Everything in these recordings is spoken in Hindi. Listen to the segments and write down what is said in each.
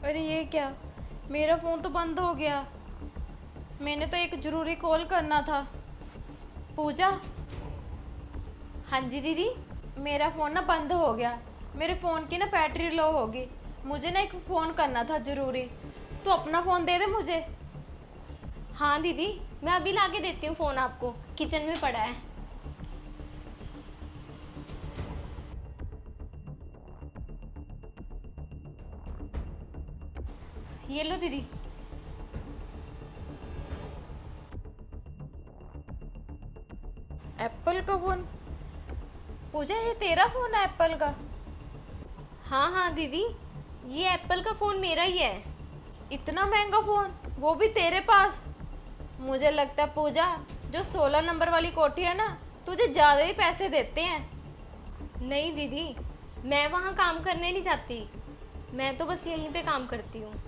अरे ये क्या, मेरा फ़ोन तो बंद हो गया। मैंने तो एक ज़रूरी कॉल करना था। पूजा, हाँ जी दीदी। मेरा फ़ोन ना बंद हो गया। मेरे फ़ोन की ना बैटरी लो होगी। मुझे ना एक फ़ोन करना था ज़रूरी। तो अपना फ़ोन दे दे मुझे। हाँ दीदी, मैं अभी ला के देती हूँ फ़ोन आपको, किचन में पड़ा है। ये लो दीदी। एप्पल का फ़ोन? पूजा, ये तेरा फ़ोन है एप्पल का? हाँ हाँ दीदी, ये एप्पल का फ़ोन मेरा ही है। इतना महंगा फ़ोन, वो भी तेरे पास? मुझे लगता है पूजा, जो 16 नंबर वाली कोठी है ना, तुझे ज़्यादा ही पैसे देते हैं। नहीं दीदी, मैं वहाँ काम करने नहीं जाती। मैं तो बस यहीं पे काम करती हूँ।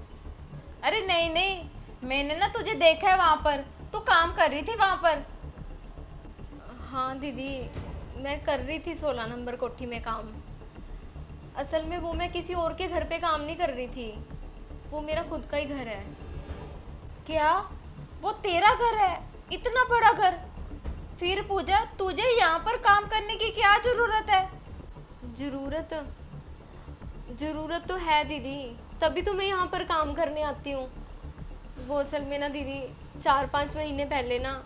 अरे नहीं नहीं, मैंने ना तुझे देखा है वहाँ पर। तू काम कर रही थी वहाँ पर। हाँ दीदी, मैं कर रही थी 16 नंबर कोठी में काम। असल में वो मैं किसी और के घर पे काम नहीं कर रही थी, वो मेरा खुद का ही घर है। क्या? वो तेरा घर है? इतना बड़ा घर? फिर पूजा, तुझे यहाँ पर काम करने की क्या जरूरत है? ज़रूरत ज़रूरत तो है दीदी, तभी तो मैं यहाँ पर काम करने आती हूँ। वो असल में ना दीदी, 4-5 महीने पहले ना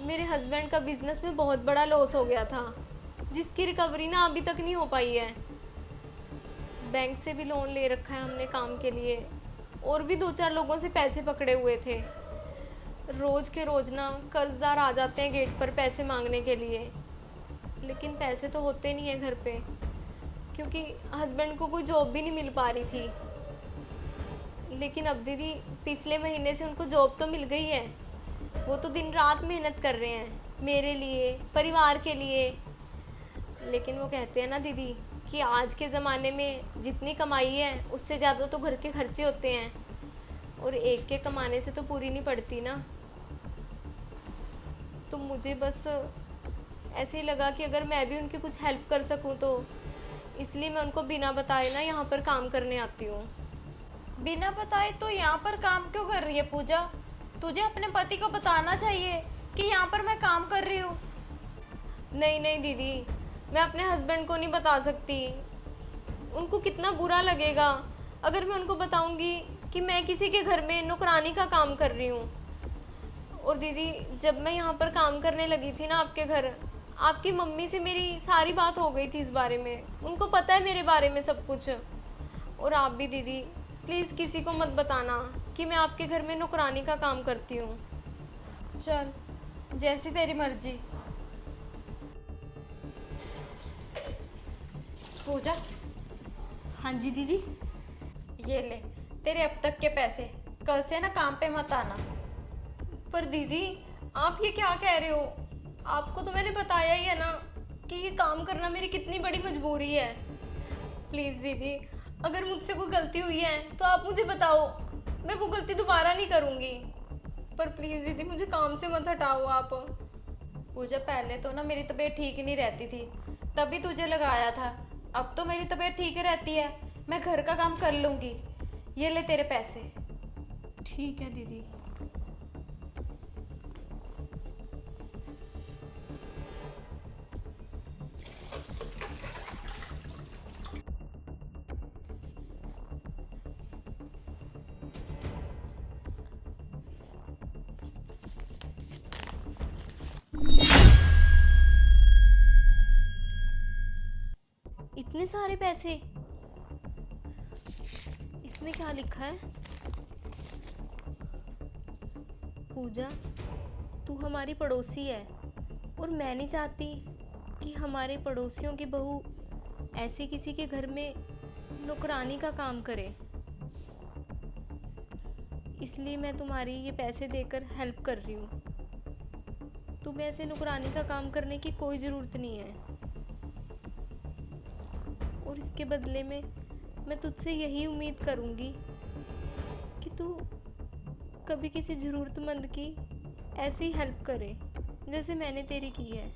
मेरे हस्बैंड का बिजनेस में बहुत बड़ा लॉस हो गया था, जिसकी रिकवरी ना अभी तक नहीं हो पाई है। बैंक से भी लोन ले रखा है हमने काम के लिए, और भी 2-4 लोगों से पैसे पकड़े हुए थे। रोज़ के रोज़ ना कर्जदार आ जाते हैं गेट पर पैसे मांगने के लिए, लेकिन पैसे तो होते नहीं है घर पे, क्योंकि हस्बैंड को कोई जॉब भी नहीं मिल पा रही थी। लेकिन अब दीदी, पिछले महीने से उनको जॉब तो मिल गई है। वो तो दिन रात मेहनत कर रहे हैं मेरे लिए, परिवार के लिए। लेकिन वो कहते हैं ना दीदी, कि आज के ज़माने में जितनी कमाई है उससे ज़्यादा तो घर के खर्चे होते हैं, और एक के कमाने से तो पूरी नहीं पड़ती ना। तो मुझे बस ऐसे ही लगा कि अगर मैं भी उनकी कुछ हेल्प कर सकूं, तो इसलिए मैं उनको बिना बताए ना यहाँ पर काम करने आती हूँ। बिना बताए तो यहाँ पर काम क्यों कर रही है पूजा? तुझे अपने पति को बताना चाहिए कि यहाँ पर मैं काम कर रही हूँ। नहीं नहीं दीदी, मैं अपने हस्बैंड को नहीं बता सकती। उनको कितना बुरा लगेगा अगर मैं उनको बताऊंगी कि मैं किसी के घर में नौकरानी का काम कर रही हूँ। और दीदी, जब मैं यहाँ पर काम करने लगी थी ना आपके घर, आपकी मम्मी से मेरी सारी बात हो गई थी इस बारे में। उनको पता है मेरे बारे में सब कुछ। और आप भी दीदी, प्लीज़ किसी को मत बताना कि मैं आपके घर में नौकरानी का काम करती हूँ। चल, जैसी तेरी मर्जी। पूजा, हाँ जी दीदी। ये ले तेरे अब तक के पैसे। कल से ना काम पे मत आना। पर दीदी, आप ये क्या कह रहे हो? आपको तो मैंने बताया ही है ना कि ये काम करना मेरी कितनी बड़ी मजबूरी है। प्लीज़ दीदी, अगर मुझसे कोई गलती हुई है तो आप मुझे बताओ, मैं वो गलती दोबारा नहीं करूँगी। पर प्लीज़ दीदी, मुझे काम से मत हटाओ आप। पूजा, पहले तो ना मेरी तबीयत ठीक ही नहीं रहती थी, तभी तुझे लगाया था। अब तो मेरी तबीयत ठीक रहती है, मैं घर का काम कर लूँगी। ये ले तेरे पैसे। ठीक है दीदी। इतने सारे पैसे? इसमें क्या लिखा है? पूजा, तू हमारी पड़ोसी है, और मैं नहीं चाहती कि हमारे पड़ोसियों की बहू ऐसे किसी के घर में नौकरानी का काम करे। इसलिए मैं तुम्हारी ये पैसे देकर हेल्प कर रही हूँ। तुम्हें ऐसे नौकरानी का काम करने की कोई ज़रूरत नहीं है। और इसके बदले में मैं तुझसे यही उम्मीद करूँगी कि तू कभी किसी ज़रूरतमंद की ऐसे ही हेल्प करे जैसे मैंने तेरी की है।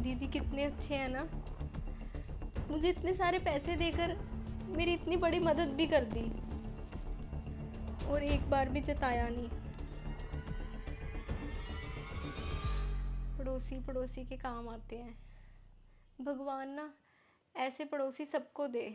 दीदी कितने अच्छे हैं ना, मुझे इतने सारे पैसे देकर मेरी इतनी बड़ी मदद भी कर दी और एक बार भी जताया नहीं। पड़ोसी पड़ोसी के काम आते हैं। भगवान ना ऐसे पड़ोसी सबको दे।